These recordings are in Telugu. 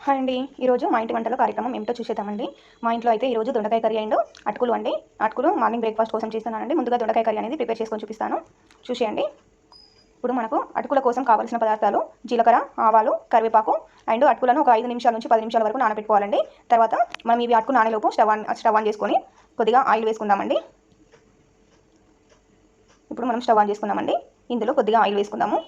హాయ్ అండి. ఈరోజు మా ఇంటి వంటల కార్యక్రమం ఏమిటో చూసేద్దామండి. మా ఇంట్లో అయితే ఈరోజు దొండకాయ కర్రీ అండ్ అటుకులు అండి. అటుకులు మార్నింగ్ బ్రేక్ఫాస్ట్ కోసం చేస్తున్నానండి. ముందుగా దొండకాయ కర్రీ అనేది ప్రిపేర్ చేసుకొని చూపిస్తాను, చూసేయండి. ఇప్పుడు మనకు అటుకుల కోసం కావాల్సిన పదార్థాలు జీలకర్ర, ఆవాలు, కరివేపాకు అండ్ అటుకులను ఒక 5 నిమిషాల నుంచి 10 నిమిషాల వరకు నానబెట్టుకోవాలండి. తర్వాత మనం ఇవి అటుకు నానేలోపు స్టవ్ ఆన్ చేసుకొని కొద్దిగా ఆయిల్ వేసుకుందామండి. ఇప్పుడు మనం స్టవ్ ఆన్ చేసుకుందామండి. ఇందులో కొద్దిగా ఆయిల్ వేసుకుందాము.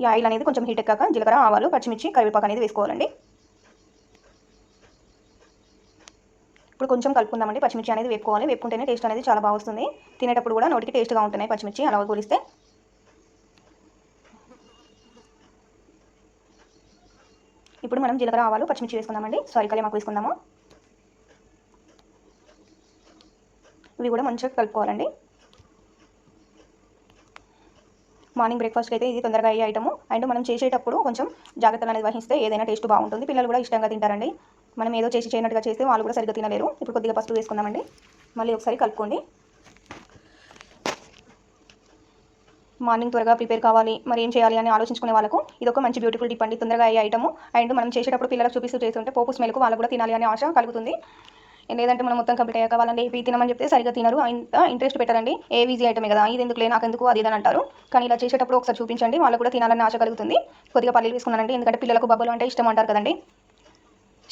ఈ ఆయిల్ అనేది కొంచెం హీట్ ఎక్కాక జీలకర్ర, ఆవాలు, పచ్చిమిర్చి, కరివేపాకు అనేది వేసుకోవాలండి. ఇప్పుడు కొంచెం కలుపుకుందామండి. పచ్చిమిర్చి అనేది వేపుకోవాలి. వేపుకుంటేనే టేస్ట్ అనేది చాలా బాగా వస్తుంది. తినేటప్పుడు కూడా నోటికి టేస్ట్గా ఉంటున్నాయి పచ్చిమిర్చి అలా కూలిస్తే. ఇప్పుడు మనం జీలకర్ర, ఆవాలు, పచ్చిమిర్చి వేసుకుందామండి. కరివేపాకు వేసుకుందాము. ఇవి కూడా మంచిగా కలుపుకోవాలండి. మార్నింగ్ బ్రేక్ఫాస్ట్కి అయితే ఇది తొందరగా అయ్యే ఐటము. అండ్ మనం చేసేటప్పుడు కొంచెం జాగ్రత్తలు అనేది వహిస్తే ఏదైనా టేస్ట్ బాగుంటుంది. పిల్లలు కూడా ఇష్టంగా తింటారండి. మనం ఏదో చేయనట్టుగా చేస్తే వాళ్ళు కూడా సరిగ్గా తినలేరు. ఇప్పుడు కొద్దిగా పసుపు వేసుకుందామండి. మళ్ళీ ఒకసారి కలుపుకోండి. మార్నింగ్ త్వరగా ప్రిపేర్ కావాలి, మరి ఏం చేయాలి అని ఆలోచించుకునే వాళ్ళకు ఇది ఒక మంచి బ్యూటిఫుల్ టిప్ అండి. తొందరగా అయ్యే ఐటము. అండ్ మనం చేసేటప్పుడు పిల్లలకు చూపిస్తూ చేస్తుంటే పోపు స్మెల్కు వాళ్ళు కూడా తినాలి అనే ఆశ కలుగుతుంది. లేదంటే మనం మొత్తం కంప్లీట్ అయ్యాక వాళ్ళని ఏపీ తినమని చెప్తే సరిగ్గా తినరు, ఇంత ఇంట్రెస్ట్ పెట్టారండి. ఏ ఈజీ ఐటమే కదా, ఇది ఎందుకులే నాకెందుకు అది ఇదని అంటారు. కానీ ఇలా చేసేటప్పుడు ఒకసారి చూపించండి, వాళ్ళు కూడా తినాలని ఆశ కలుగుతుంది. కొద్దిగా పల్లీలు వేసుకున్నానండి, ఎందుకంటే పిల్లలకు బబ్బలు అంటే ఇష్టం అంటారు కదండి.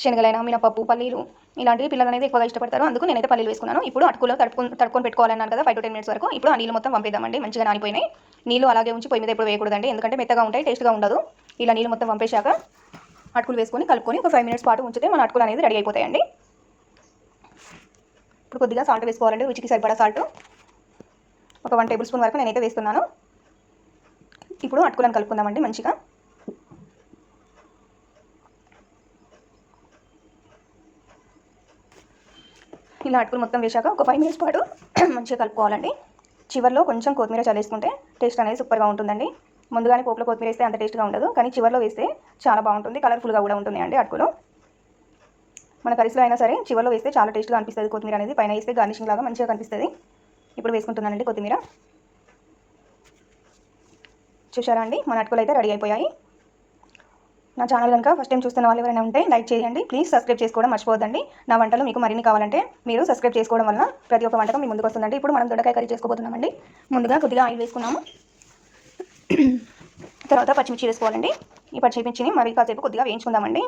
శనగలైన, మినపప్పు, పల్లీలు ఇలాంటివి పిల్లలు అనేది ఎక్కువగా ఇష్టపడతారు. అందుకు నేనైతే పల్లీలు వేసుకున్నాను. ఇప్పుడు అటుకులో తడుపుకొని పెట్టుకోవాలన్నాను కదా 5 to 10 minutes వరకు. ఇప్పుడు ఆ నీళ్ళు మొత్తం పంపేద్దామండి. మంచిగా నానిపోయినాయి. నీళ్ళు అలాగే ఉంచి పొయ్యి మీద ఎప్పుడు వేయకూడదండి, ఎందుకంటే మెత్తగా ఉంటాయి, టేస్ట్గా ఉండదు. ఇలా నీళ్ళు మొత్తం పంపేశాక అటుకులు వేసుకొని కలుపుకొని ఒక 5 minutes పాటు ఉంచితే మన అటుకులు అనేది రెడీ అయిపోతాయండి. ఇప్పుడు కొద్దిగా సాల్ట్ వేసుకోవాలండి, రుచికి సరిపడా సాల్ట్. ఒక 1 టేబుల్ స్పూన్ వరకు నేనైతే వేస్తున్నాను. ఇప్పుడు అటుకులను కలుపుకుందామండి మంచిగా. ఇలా అటుకులు మొత్తం వేశాక ఒక 5 minutes పాటు మంచిగా కలుపుకోవాలండి. చివరిలో కొంచెం కొత్తిమీర చల్లేసుకుంటే టేస్ట్ అనేది సూపర్గా ఉంటుందండి. ముందుగానే పోపులో కొత్తిమీర వేస్తే అంత టేస్ట్గా ఉండదు, కానీ చివరిలో వేస్తే చాలా బాగుంటుంది, కలర్ఫుల్గా కూడా ఉంటున్నాయండి అటుకులు. మన కర్రీస్లో అయినా సరే చివరిలో వేస్తే చాలా టేస్ట్గా అనిపిస్తుంది. కొత్తిమీర అనేది పైన వేస్తే గార్నిషింగ్ లాగా మంచిగా కనిపిస్తుంది. ఇప్పుడు వేసుకుంటున్నానండి కొత్తిమీర. చూసారా అండి, మన అటుకులు అయితే రెడీ అయిపోయాయి. నా ఛానల్ కనుక ఫస్ట్ టైం చూస్తున్న వాళ్ళు ఎవరైనా ఉంటే లైక్ చేయండి, ప్లీజ్ సబ్స్క్రైబ్ చేసుకోవడం మర్చిపోవద్దండి. నా వంటలు మీకు మరిన్ని కావాలంటే మీరు సబ్స్క్రైబ్ చేసుకోవడం వల్ల ప్రతి ఒక్క వంటకం మీ ముందుకు వస్తుందండి. ఇప్పుడు మనం దొండకాయ కర్రీ చేసుకోబోతున్నామండి. ముందుగా కొద్దిగా ఆయిల్ వేసుకున్నాము. తర్వాత పచ్చిమిర్చి వేసుకోవాలండి. ఈ పచ్చిమిర్చిని మరి కాసేపు కొద్దిగా వేయించుకుందామండి.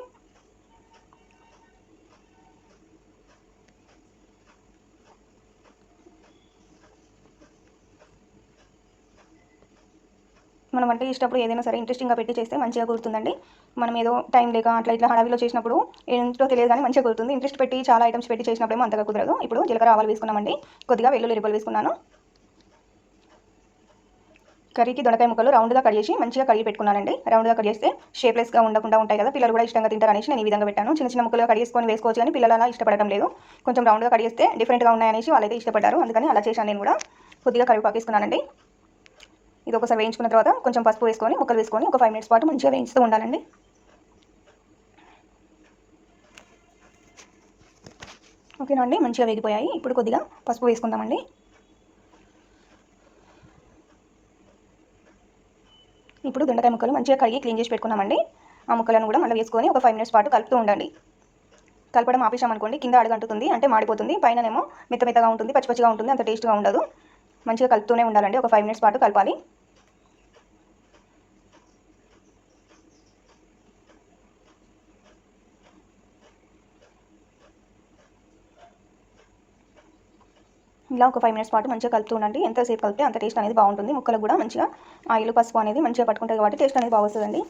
మనం వంట చేసేటప్పుడు ఏదైనా సరే ఇంట్రెస్టింగ్గా పెట్టి చేస్తే మంచిగా కుదురుతుందండి. మనం ఏదో టైం లేక ఇట్లా హడావిలో చేసినప్పుడు ఏంటో తెలియదు కానీ మంచిగా కుదురుతుంది. ఇంట్రెస్ట్ పెట్టి చాలా ఐటమ్స్ పెట్టి చేసినప్పుడేమో అంతగా కుదరదు. ఇప్పుడు జీలకర్ర, ఆవాలు వేసుకున్నామండి. కొద్దిగా వెల్లుల్లి రెబ్బలు వేసుకున్నాను. కర్రీకి దొండకాయ ముక్కలు రౌండ్గా కట్ చేసి మంచిగా కడిగి పెట్టుకున్నానండి. రౌండ్గా కట్ చేస్తే షేప్లెస్గా ఉండకుండా ఉంటాయి కదా, పిల్లలు కూడా ఇష్టంగా తింటారు అనేసి నేను ఈ విధంగా పెట్టాను. చిన్న చిన్న ముక్కలుగా కట్ చేసుకొని వేసుకోవచ్చు, కానీ పిల్లలు అలా ఇష్టపడటం లేదు. కొంచెం రౌండ్గా కట్ చేస్తే డిఫరెంట్గా ఉన్నాయనేసి వాళ్ళైతే ఇష్టపడ్డారు, అందుకని అలా చేశాను నేను కూడా. కొద్దిగా కరివేపాకు వేసుకున్నానండి. ఇది ఒకసారి వేయించుకున్న తర్వాత కొంచెం పసుపు వేసుకొని ముక్కలు వేసుకొని ఒక 5 minutes పాటు మంచిగా వేయిస్తూ ఉండాలండి. ఓకేనా అండి, మంచిగా వేగిపోయాయి. ఇప్పుడు కొద్దిగా పసుపు వేసుకుందామండి. ఇప్పుడు దొండకాయ ముక్కలు మంచిగా కడిగి క్లీన్ చేసి పెట్టుకున్నామండి. ఆ ముక్కలను కూడా మళ్ళీ వేసుకొని ఒక 5 minutes పాటు కలుపుతూ ఉండండి. కలపడం ఆపేసామనుకోండి కింద అడుగంటుతుంది, అంటే మాడిపోతుంది. పైననేమో మెత్తగా ఉంటుంది, పచ్చిగా ఉంటుంది, అంత టేస్ట్గా ఉండదు. మంచిగా కలుపుతూనే ఉండాలండి. ఒక 5 minutes పాటు కలపాలి. ఇలా ఒక 5 minutes పాటు మంచిగా కలుపుతూ ఉండండి. ఎంతసేపు కలిపితే అంత టేస్ట్ అనేది బాగుంటుంది. ముక్కలకు కూడా మంచిగా ఆయిల్, పసుపు అనేది మంచిగా పట్టుకుంటుంది కాబట్టి టేస్ట్ అనేది బాగా వస్తుందండి.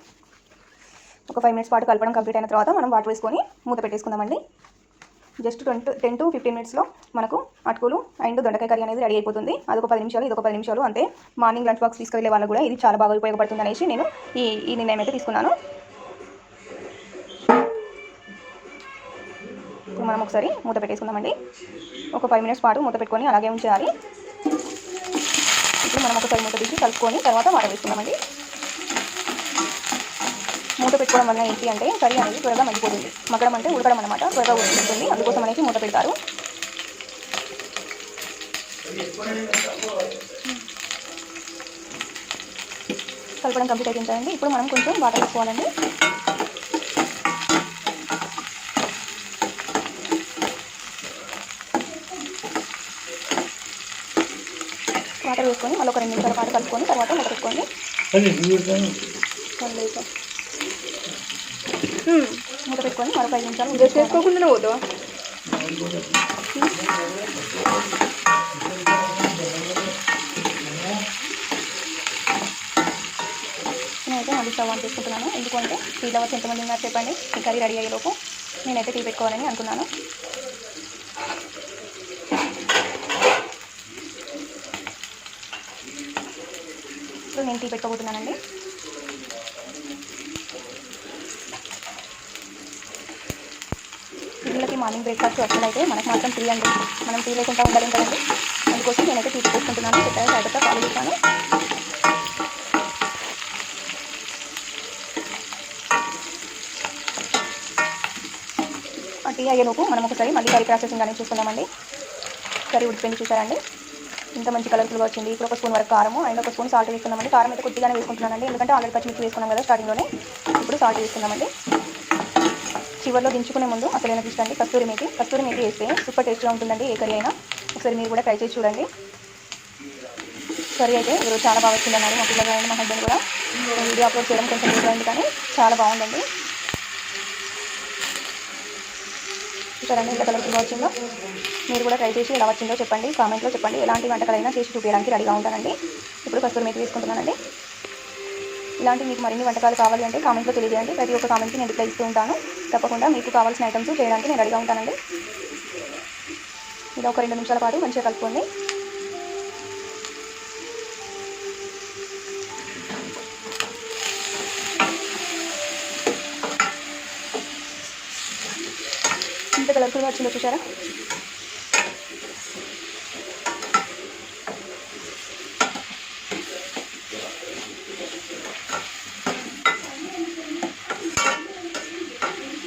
ఒక 5 minutes పాటు కలపడం కంప్లీట్ అయిన తర్వాత మనం వాటర్ వేసుకొని మూత పెట్టేసుకుందామండి. జస్ట్ 10 to 15 minutesలో మనకు అటుకులు అండ్ దొండకాయ కర్రీ అనేది రెడీ అయిపోతుంది. అదొక 10 నిమిషాలు, ఇదొక 10 నిమిషాలు అంతే. మార్నింగ్ లంచ్ బాక్స్ తీసుకెళ్లే వాళ్ళకు కూడా ఇది చాలా బాగా ఉపయోగపడుతుంది అనేసి నేను ఈ నిర్ణయం అయితే తీసుకున్నాను. ఇప్పుడు మనం ఒకసారి మూత పెట్టేసుకుందామండి. ఒక 5 minutes పాటు మూత పెట్టుకొని అలాగే ఉంచేయాలి. ఇప్పుడు మనం ఒకసారి మూత తీసి కలుపుకొని తర్వాత వాటర్ వేసుకుందామండి. మూత పెట్టుకోవడం వల్ల ఏంటి అంటే కర్రీ అనేది త్వరగా మగ్గిపోతుంది. మగ్గడం అంటే ఉడకడం అనమాట, త్వరగా ఉడుకుతుంది. అందుకోసం అనేసి మూత పెడతారు. కలపడం కంప్లీట్ అయిపోయిందండి. ఇప్పుడు మనం కొంచెం వాటర్ వేసుకోవాలండి. వాటర్ వేసుకొని మళ్ళీ ఒక 2 నిమిషాల పాటు కలుపుకొని తర్వాత మూత పెట్టుకోండి. మూత పెట్టుకొని మరొక 5 నిమిషాలు చేసుకోకుండా పోతావా? నేనైతే మళ్ళీ స్టవ్ ఆన్ చేసుకుంటున్నాను. ఎందుకంటే టీ లవర్స్ ఎంతమంది ఉన్నారు చెప్పండి. ఈ కర్రీ రెడీ అయ్యేలోపు నేనైతే టీ పెట్టుకోవాలని అనుకున్నాను. ఇప్పుడు నేను టీ పెట్టుకోబోతున్నానండి. పిల్లలకి మార్నింగ్ బ్రేక్ఫాస్ట్ అసలైతే మనకు మాత్రం టీ అండి. మనం టీ లేకుండా ఉండాలి కదండి. అందుకోసం నేనైతే టీ పెట్టుకుంటున్నాను. పెట్టాను డైరెక్ట్గా ఫాలో చేస్తాను. టీ అయ్యేలోపు మనం ఒకసారి మళ్ళీ కర్రీ ప్రాసెసింగ్ అనేది చూసుకుందామండి. కర్రీ ఉడిపోయింది చూసారండి. ఇంత మంచి కలర్ఫుల్గా వచ్చింది. ఇప్పుడు ఒక స్పూన్ వరకు కారము అండ్ ఒక స్పూన్ సాల్ట్ వేసుకుందామండి. కారం అయితే కొద్దిగానే వేసుకుంటున్నానండి, ఎందుకంటే ఆల్రెడీ పచ్చిమిర్చి వేసుకున్నాం కదా స్టార్టింగ్లోనే. ఇప్పుడు సాల్ట్ వేసుకుందామండి. చివరిలో దించుకునే ముందు అసలు ఏమైనా ఇష్టండి కస్తూరి మేతి వేస్తే సూపర్ టేస్ట్గా ఉంటుందండి ఏ కర్రీ అయినా. ఒకసారి మీరు కూడా ట్రై చేసి చూడండి. కర్రీ అయితే ఈరోజు చాలా బాగా వచ్చిందన్నారు మా పిల్లలు అండి, మా హస్బెండ్ కూడా. వీడియో అప్లోడ్ చేయడం కొంచెం లేట్ అయింది కానీ చాలా బాగుందండి. చూసారండి ఎంత కలర్ఫుల్గా వచ్చిందో. మీరు కూడా ట్రై చేసి ఎలా వచ్చిందో చెప్పండి, కామెంట్లో చెప్పండి. ఎలాంటి వంటకాలైనా చేసి చూపించడానికి రెడీగా ఉంటానండి. ఇప్పుడు కస్తూరి మేతి వేసుకుంటున్నానండి. ఇలాంటి మీకు మరిన్ని వంటకాలు కావాలి అంటే కామెంట్లో తెలియజేయండి. ప్రతి ఒక్క కామెంట్కి నేను రిప్లై ఇస్తూ ఉంటాను. తప్పకుండా మీకు కావాల్సిన ఐటమ్స్ చేయడానికి నేను రెడీగా ఉంటానండి. ఇది ఒక 2 నిమిషాల పాటు మంచిగా కలుపుకోండి. ఇంత కలర్ఫుల్గా వచ్చిందో చూసారా.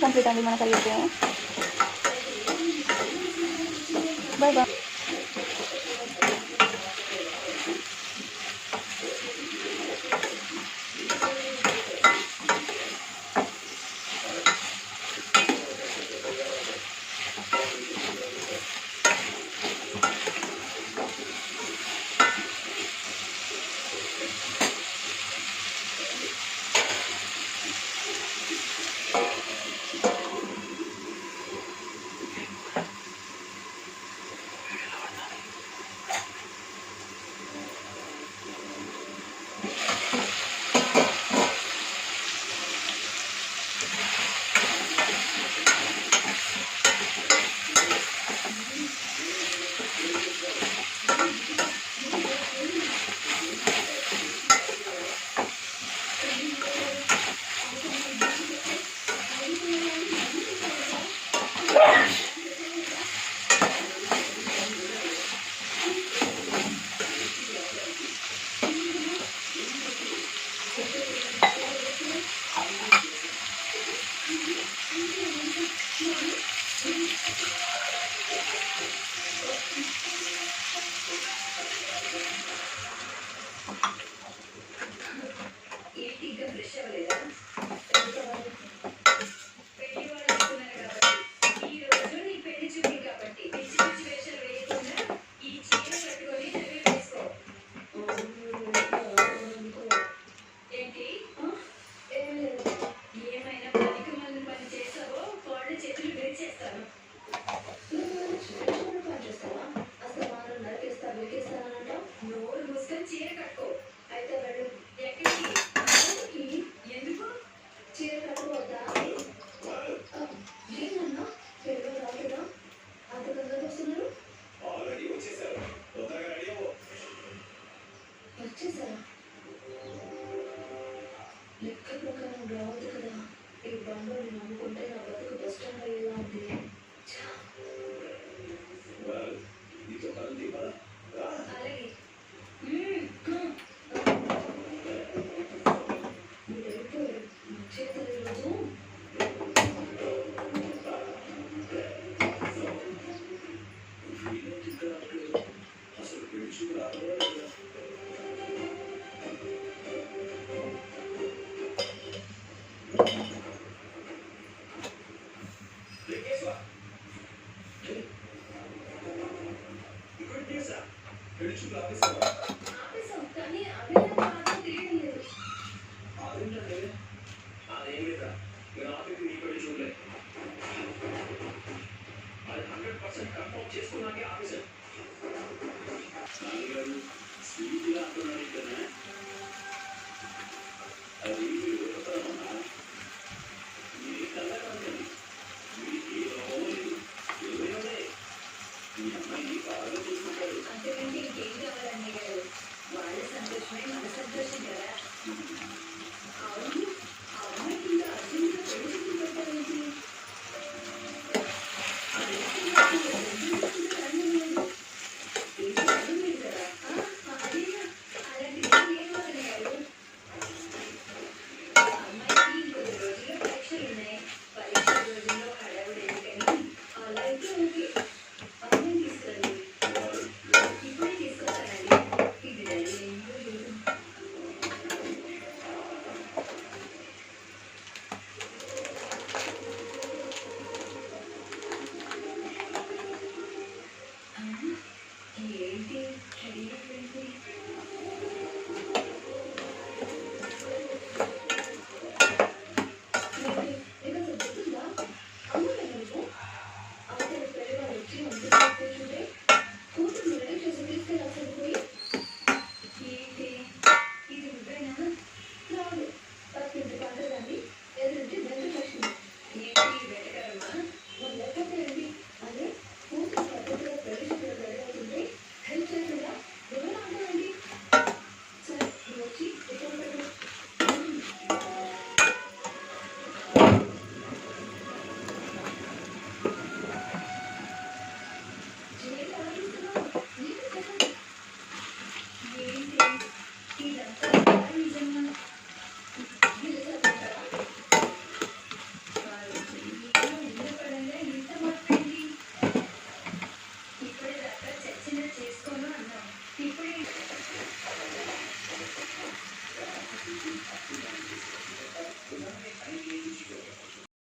కంప్లీట్ అండి మన కర్రీ అయితే. Bye bye.